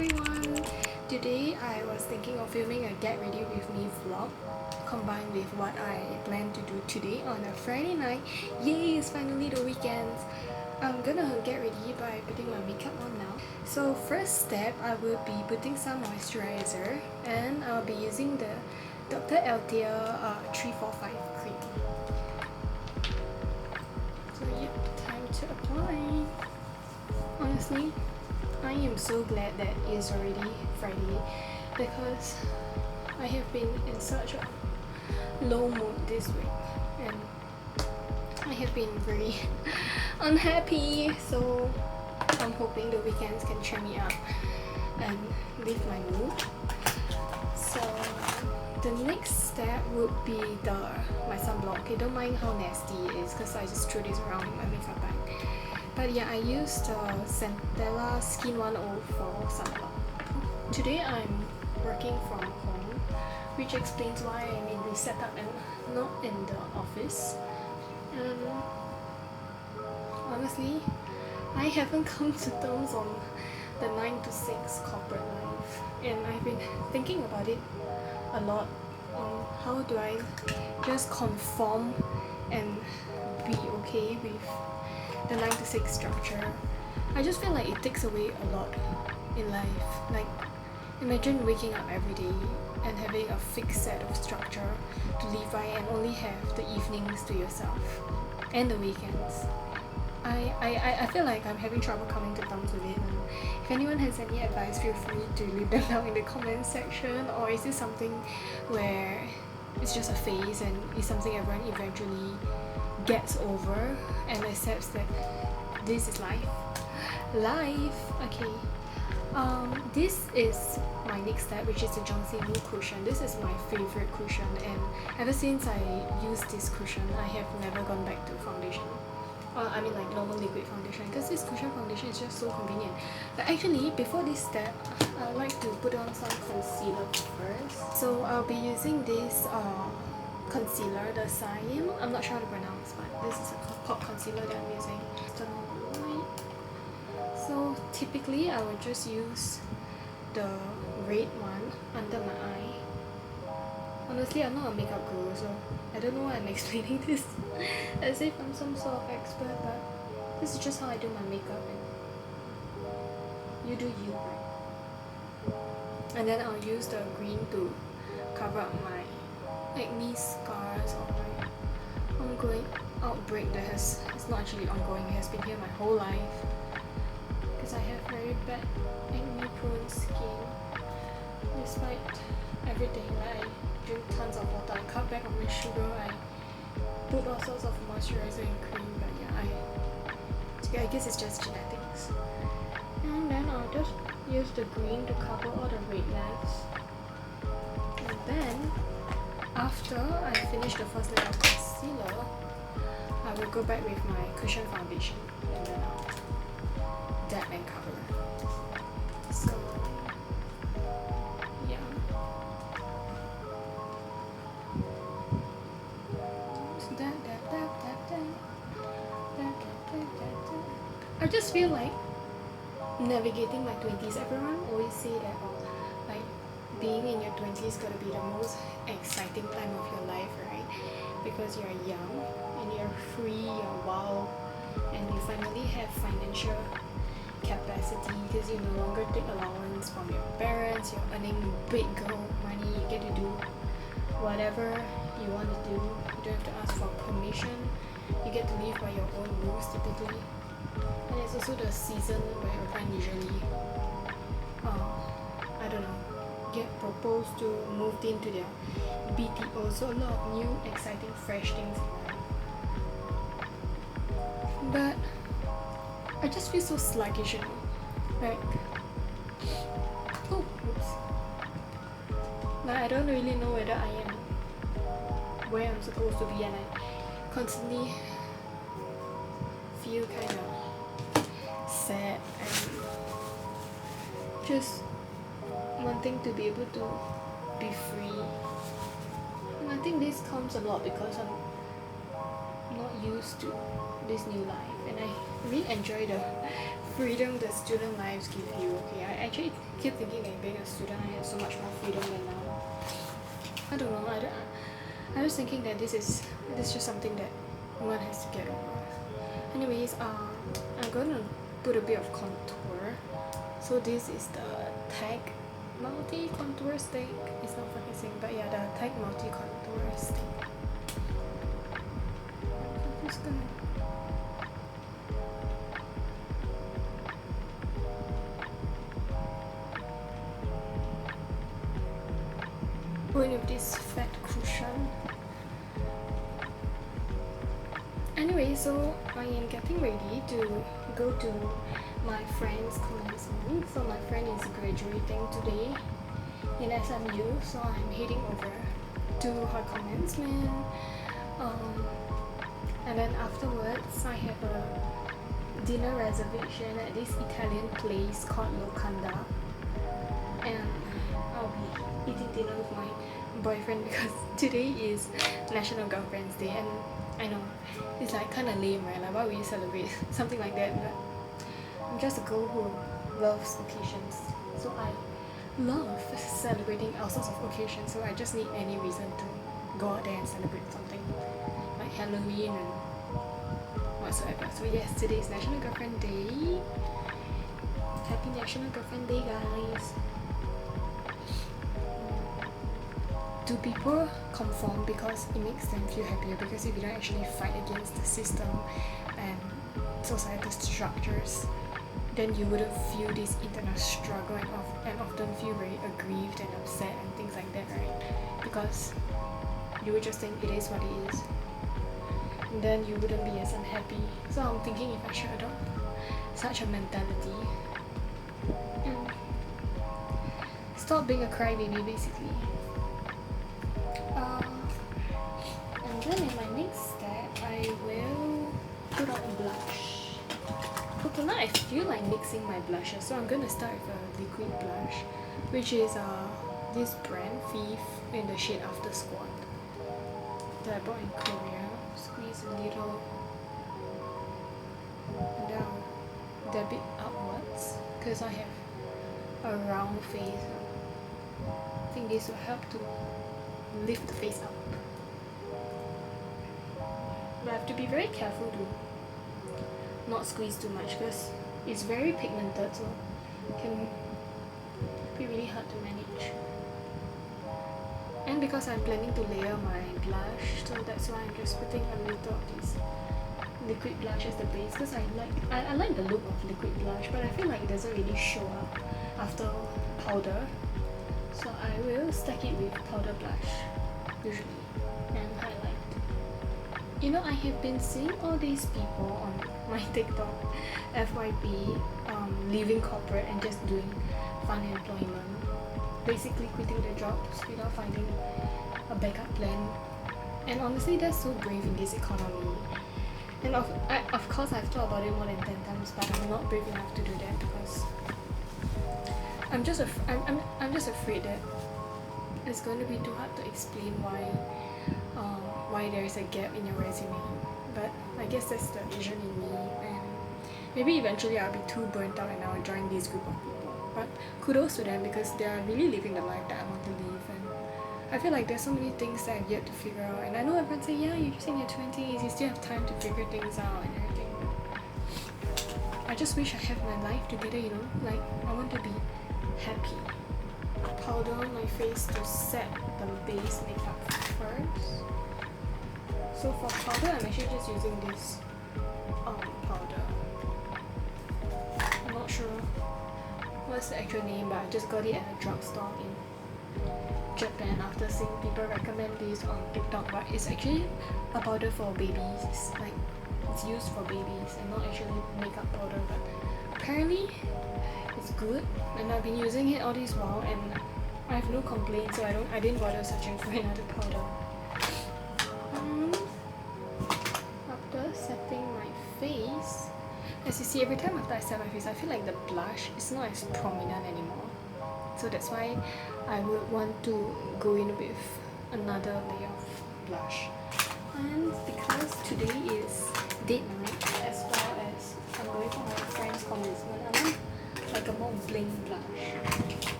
everyone! Today I was thinking of filming a get ready with me vlog combined with what I plan to do today on a Friday night. Yay, it's finally the weekends! I'm gonna get ready by putting my makeup on now. So first step, I will be putting some moisturizer and I'll be using the Dr. Althea 345 cream. So yeah, time to apply. Honestly, I am so glad that it's already Friday because I have been in such a low mood this week and I have been very unhappy, so I'm hoping the weekends can cheer me up and lift my mood. So the next step would be my sunblock. Okay, don't mind how nasty it is because I just threw this around in my makeup bag. But yeah, I used Centella Skin 104 sunblock. Today I'm working from home, which explains why I'm in this setup and not in the office. And honestly, I haven't come to terms on the 9 to 6 corporate life, and I've been thinking about it a lot on how do I just conform and be okay with the 9 to 6 structure. I just feel like it takes away a lot in life. Like, imagine waking up every day and having a fixed set of structure to live by and only have the evenings to yourself and the weekends. I feel like I'm having trouble coming to terms with it, and if anyone has any advice, feel free to leave them down in the comment section. Or is this something where it's just a phase and it's something everyone eventually gets over and accepts that this is life? Okay. This is my next step, which is the Johnson cushion. This is my favorite cushion, and ever since I used this cushion, I have never gone back to foundation. I mean like normal liquid foundation, because this cushion foundation is just so convenient. But actually, before this step, I like to put on some concealer first. So I'll be using this concealer, the Siam. I'm not sure how to pronounce, but this is a pop concealer that I'm using. So typically I will just use the red one under my eye. Honestly, I'm not a makeup guru, so I don't know why I'm explaining this as if I'm some sort of expert, but this is just how I do my makeup, and you do you, right? And then I'll use the green to cover up my acne scars or my ongoing outbreak that it's not actually ongoing, it has been here my whole life because I have very bad acne prone skin despite everything. Like, I drink tons of water, I cut back on my sugar, I put all sorts of moisturizer and cream, but yeah, I guess it's just genetics. And then I'll just use the green to cover all the redness. And then after I finish the first layer of concealer, I will go back with my cushion foundation and then I'll dab and cover. So yeah. I just feel like navigating my 20s, everyone always say that like being in your 20s gotta be the most exciting time of your life, right? Because you're young and you're free, you're wild, and you finally have financial capacity because you no longer take allowance from your parents, you're earning big girl money, you get to do whatever you want to do, you don't have to ask for permission, you get to live by your own rules typically. And it's also the season where your friend usually I don't know, get proposed to, moved into their BTO, so a lot of new exciting fresh things in life. But I just feel so sluggish, you know? Like, oh, oops. Like, I don't really know whether I am where I'm supposed to be, and I constantly feel kind of sad and just wanting to be able to be free. And I think this comes a lot because I'm not used to this new life, and I really enjoy the freedom the student lives give you. Okay, I actually keep thinking that being a student I have so much more freedom than now. I don't know. I was thinking that this is just something that one has to get over. Anyways, I'm gonna put a bit of contour. So this is the Tag Multi Contour Stick. It's not focusing, but yeah, the Tag Multi Contour Stick. I'm just gonna go in with this fat cushion. Anyway, so I am getting ready to go to my friend's commencement. So my friend is graduating today in SMU, so I'm heading over to her commencement. And then afterwards, I have a dinner reservation at this Italian place called Locanda, and I'll be eating dinner with my boyfriend because today is National Girlfriend's Day, and I know it's like kind of lame, right? Like, why would you celebrate something like that? But I'm just a girl who loves occasions, so I love celebrating all sorts of occasions. So I just need any reason to go out there and celebrate something like Halloween and whatsoever. So yes, today is National Girlfriend Day. Happy National Girlfriend Day, guys. Do people conform because it makes them feel happier? Because if you don't actually fight against the system and societal structures, then you wouldn't feel this internal struggle and often feel very aggrieved and upset and things like that, right? Because you would just think it is what it is, and then you wouldn't be as unhappy. So I'm thinking if I should adopt such a mentality and stop being a crybaby, basically. And then in my next step, I will put on a blush. For tonight, I feel like mixing my blushes, so I'm gonna start with a liquid blush, which is this brand Thief in the shade After Squat that I bought in Korea. Squeeze a little down, dab it upwards, because I have a round face. I think this will help to lift the face up. But I have to be very careful to not squeeze too much because it's very pigmented, so it can be really hard to manage. And because I'm planning to layer my blush, so that's why I'm just putting a little of this liquid blush as the base, because I like the look of liquid blush, but I feel like it doesn't really show up after powder. So I will stack it with powder blush usually and highlight. You know, I have been seeing all these people on my TikTok, FYP, leaving corporate and just doing fun employment, basically quitting their jobs without finding a backup plan. And honestly, that's so brave in this economy. And of course I've thought about it more than 10 times, but I'm not brave enough to do that because I'm just afraid that it's going to be too hard to explain why there is a gap in your resume. But I guess that's the Asian in me, and maybe eventually I'll be too burnt out and I'll join this group of people. But kudos to them because they are really living the life that I want to live, and I feel like there's so many things that I've yet to figure out. And I know everyone say, yeah, you're just in your 20s, you still have time to figure things out and everything. I just wish I have my life together, you know, like I want to be happy. Powder on my face to set the base makeup first. So for powder, I'm actually just using this powder. I'm not sure what's the actual name, but I just got it at a drugstore in Japan after seeing people recommend this on TikTok. But it's actually a powder for babies. It's like it's used for babies and not actually makeup powder, but apparently it's good, and I've been using it all this while and I have no complaints, so I didn't bother searching for another powder. After setting my face, as you see, every time after I set my face, I feel like the blush is not as prominent anymore. So that's why I would want to go in with another layer of blush. And because today is date night as well as bling blush.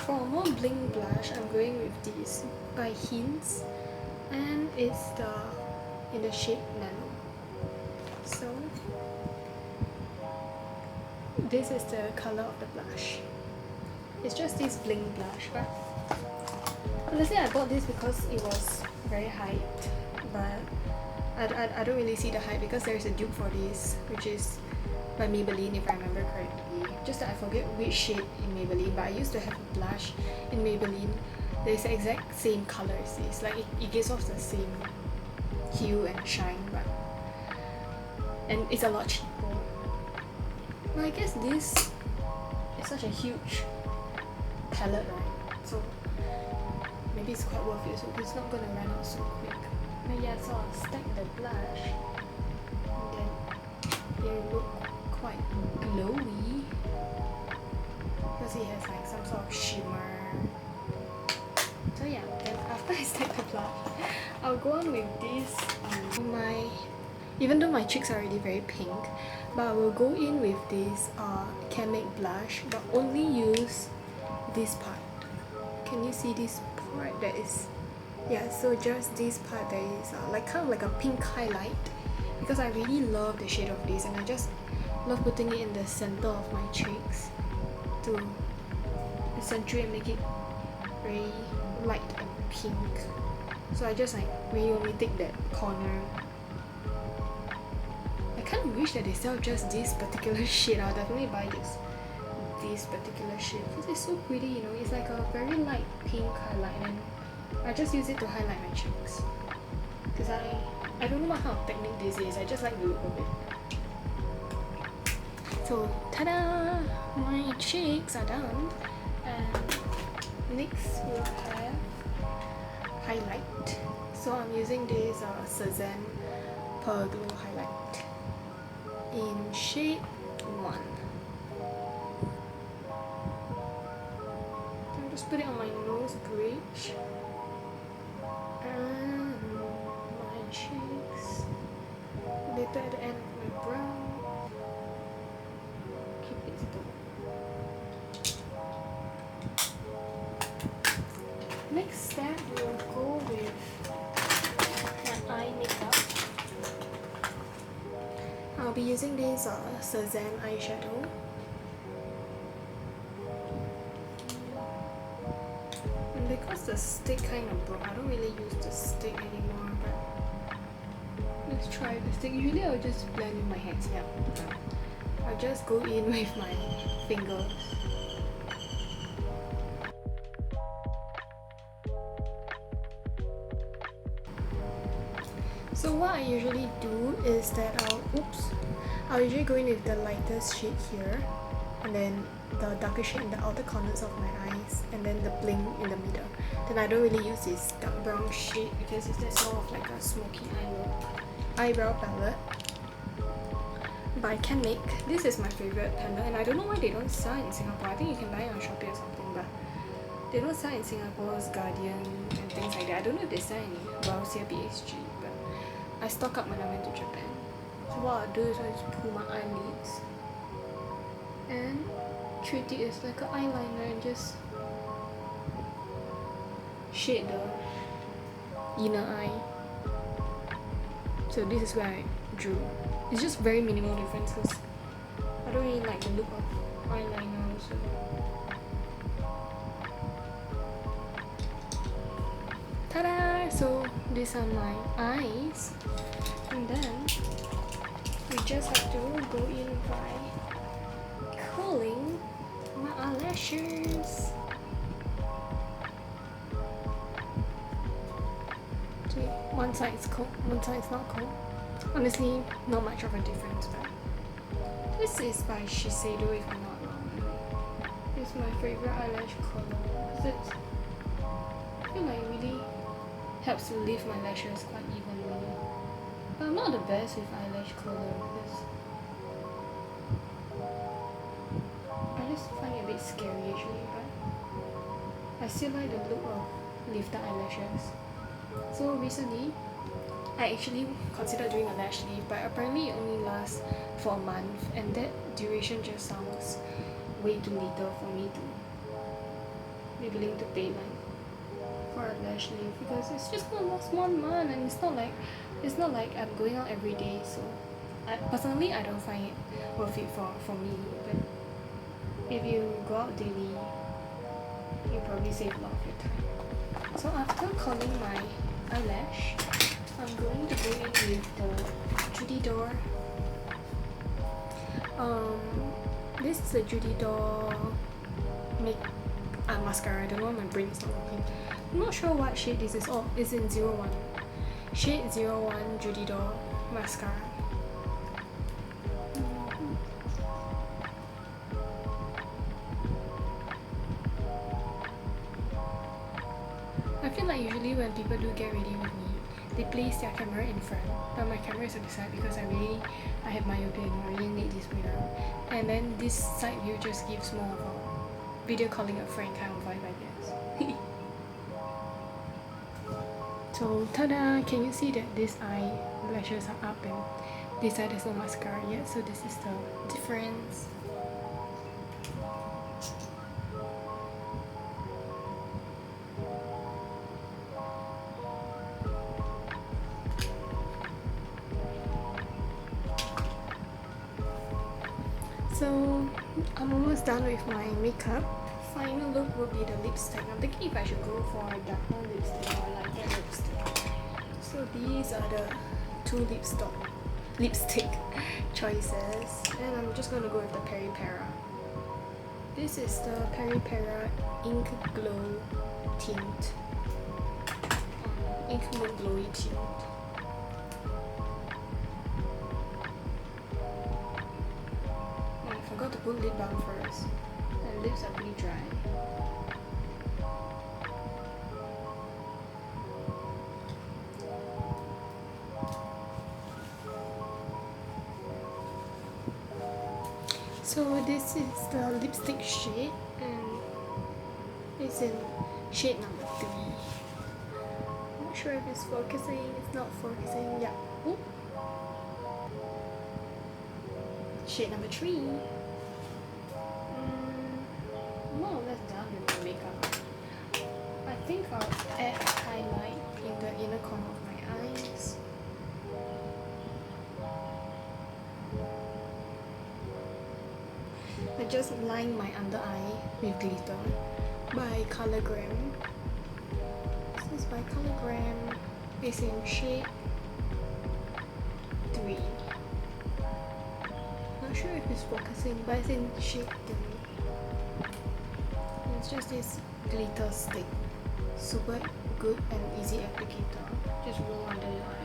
For a more bling blush, I'm going with this by Hints, and it's in the shade Nano. So this is the color of the blush. It's just this bling blush, but honestly I bought this because it was very hyped, but I don't really see the hype because there is a dupe for this, which is by Maybelline if I remember correctly. Just that I forget which shade in Maybelline, but I used to have a blush in Maybelline that is the exact same color as this. Like it gives off the same hue and shine, and it's a lot cheaper. But I guess this is such a huge palette, right? So maybe it's quite worth it, so it's not gonna run out so quick. But yeah, so I'll stack the blush and then they look quite glowy because it has like some sort of shimmer. So yeah, then after I stack the blush, I'll go on with this even though my cheeks are already very pink, but I will go in with this Can Make blush, but only use this part. Can you see this part that is, yeah, so just this part that is like kind of like a pink highlight, because I really love the shade of this and I just love putting it in the center of my cheeks to accentuate and make it very light and pink. So I just like really only take that corner. I kind of wish that they sell just this particular shade. I'll definitely buy this particular shade because it's so pretty, you know. It's like a very light pink highlight, and I just use it to highlight my cheeks because I don't know what kind of technique this is. I just like the look of it. So ta-da! My cheeks are done, and next we'll have highlight. So I'm using this Sezan Pearl Glow highlight in shade 1. I'll just put it on my nose bridge and my cheeks, later at the end of my brow. Keep it still. Next step, we'll go with my eye makeup. I'll be using this Sezan eyeshadow. And because the stick kind of broke, I don't really use the stick anymore, but let's try the stick. Usually I'll just blend with my hands, yeah. I'll just go in with my fingers. So what I usually do is that I'll usually go in with the lightest shade here, and then the darker shade in the outer corners of my eyes, and then the bling in the middle. Then I don't really use this dark brown shade because it's more of like a smoky eye look. Eyebrow palette by Can Make. This is my favorite palette, and I don't know why they don't sell it in Singapore. I think you can buy it on Shopee or something, but they don't sell it in Singapore's Guardian and things like that. I don't know if they sell any Wells here, BHG, but I stock up when I went to Japan. So what I'll do is I just pull my eyelids and treat it as like an eyeliner and just shade the inner eye. So this is where I drew. It's just very minimal difference because I don't really like the look of eyeliner also. Ta-da! So these are my eyes, and then we just have to go in by curling my eyelashes. So one side is cold, one side is not cold. Honestly, not much of a difference, but this is by Shiseido if I'm not wrong. It's my favorite eyelash color because I feel like it really helps to lift my lashes quite evenly. But I'm not the best with eyelash color because I just find it a bit scary actually, but I still like the look of lifted eyelashes. So recently, I actually considered doing a lash lift, but apparently it only lasts for a month, and that duration just sounds way too little for me to be willing to pay like for a lash lift, because it's just gonna last 1 month, and it's not like I'm going out every day. So personally I don't find it worth it for me. But if you go out daily, you probably save a lot of your time. So after curling my eyelash, I'm going to go in with the Judy Dore. This is a Judy Dore mascara. I don't know, my brain is not working. I'm not sure what shade this is. Oh, it's in 01. Shade 01 Judy Dore mascara. I feel like usually when people do get ready with me, they place their camera in front, but my camera is at the side because I have myopia and I really need this mirror. And then this side view just gives more of a video calling a friend kind of vibe, I guess. So tada! Can you see that these eyelashes are up and this side has no mascara yet? So this is the difference. So I'm almost done with my makeup. Final look will be the lipstick. I'm thinking if I should go for a darker lipstick or a lighter lipstick. So these are the two lipstick choices, and I'm just gonna go with the Peri Para. This is the Peri Para Ink Glow Tint. Ink Glow Glowy Tint. I forgot to put lip balm first. My lips are pretty dry. So this is the lipstick shade, and it's in shade number 3. I'm not sure if it's focusing, it's not focusing. Yeah. Ooh. Shade number 3. More or less done with my makeup. I think I'll add a highlight in the inner corner of my eyes. I just line my under eye with glitter by Colourgram. This is by Colourgram. It's in shade 3. Not sure if it's focusing, but it's in shade 3. It's just this glitter stick. Super good and easy applicator. Just roll under your eyes.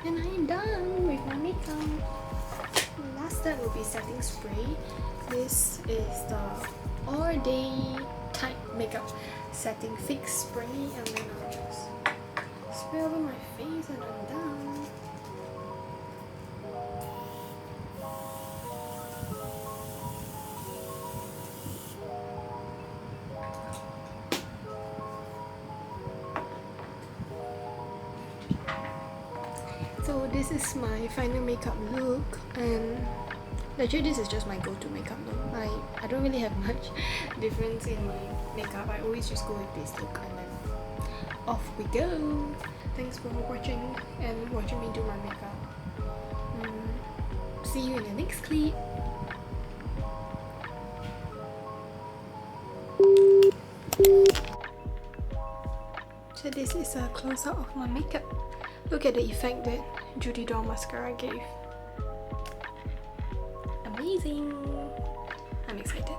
And I am done with my makeup. The last step will be setting spray. This is the All Day Tight Makeup Setting Fix Spray, and then I'll just spray over my face and I'm done. So this is my final makeup look, and actually this is just my go-to makeup look. I don't really have much difference in my makeup. I always just go with this look and then off we go. Thanks for watching and watching me do my makeup. See you in the next clip. So this is a close-up of my makeup. Look at the effect that Judy Dore mascara gave. Amazing! I'm excited.